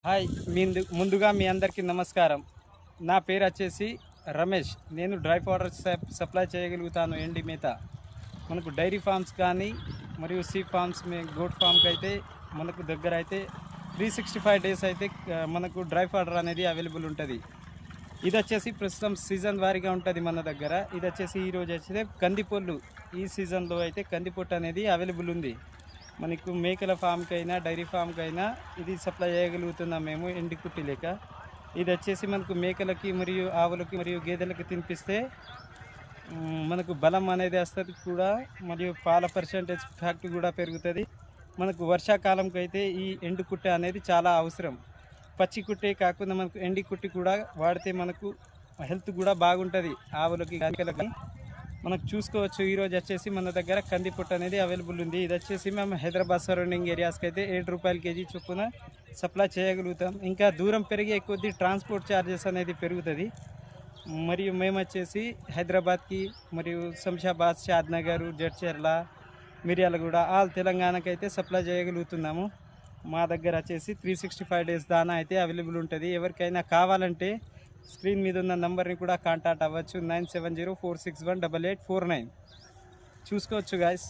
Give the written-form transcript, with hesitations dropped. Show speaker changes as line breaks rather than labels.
Hi ముందుగా మీ అందరికీ నమస్కారం. నా పేరు వచ్చేసి రమేష్. నేను డ్రై పౌడర్ సప్లై చేయగలుగుతాను. ఎండి మేత మనకు డైరీ ఫార్మ్స్ కానీ మరియు సీ ఫార్మ్స్ గోట్ ఫామ్కి అయితే మనకు దగ్గర అయితే 365 డేస్ అయితే మనకు డ్రై పౌడర్ అనేది అవైలబుల్ ఉంటుంది. ఇది వచ్చేసి ప్రస్తుతం సీజన్ వారీగా ఉంటుంది మన దగ్గర. ఇది వచ్చేసి ఈరోజు వచ్చేసి కందిపొల్లు. ఈ సీజన్లో అయితే కందిపొట్టు అనేది అవైలబుల్ ఉంది. మనకు మేకల ఫామ్కి అయినా డైరీ ఫామ్కి అయినా ఇది సప్లై చేయగలుగుతున్నాం మేము ఎండి కుట్టి లేక. ఇది వచ్చేసి మనకు మేకలకి మరియు ఆవులకి మరియు గేదెలకి తినిపిస్తే మనకు బలం అనేది వస్తుంది కూడా, మరియు పాల పర్సెంటేజ్ ఫ్యాక్ట్ కూడా పెరుగుతుంది. మనకు వర్షాకాలంకి అయితే ఈ ఎండు కుట్టె అనేది చాలా అవసరం. పచ్చి కుట్టే కాకుండా మనకు ఎండి కుట్టి కూడా వాడితే మనకు హెల్త్ కూడా బాగుంటుంది ఆవులకి మేకలకి. మనకు చూసుకోవచ్చు. ఈరోజు వచ్చేసి మన దగ్గర కందిపొట్టు అనేది అవైలబుల్ ఉంది. ఇది వచ్చేసి మేము హైదరాబాద్ సరౌండింగ్ ఏరియాస్కి అయితే 7 రూపాయల కేజీ చొప్పున సప్లై చేయగలుగుతాం. ఇంకా దూరం పెరిగే కొద్దీ ట్రాన్స్పోర్ట్ ఛార్జెస్ అనేది పెరుగుతుంది. మరియు మేము వచ్చేసి హైదరాబాద్కి మరియు శంషాబాద్, షాద్నగర్, జడ్చర్ల, మిర్యాలగూడ ఆల్ తెలంగాణకి అయితే సప్లై చేయగలుగుతున్నాము. మా దగ్గర వచ్చేసి 365 డేస్ దానా అయితే అవైలబుల్ ఉంటుంది. ఎవరికైనా కావాలంటే స్క్రీన్ మీద ఉన్న నంబర్ని కూడా కాంటాక్ట్ అవ్వచ్చు. 9704618849 చూసుకోవచ్చు గాయస్.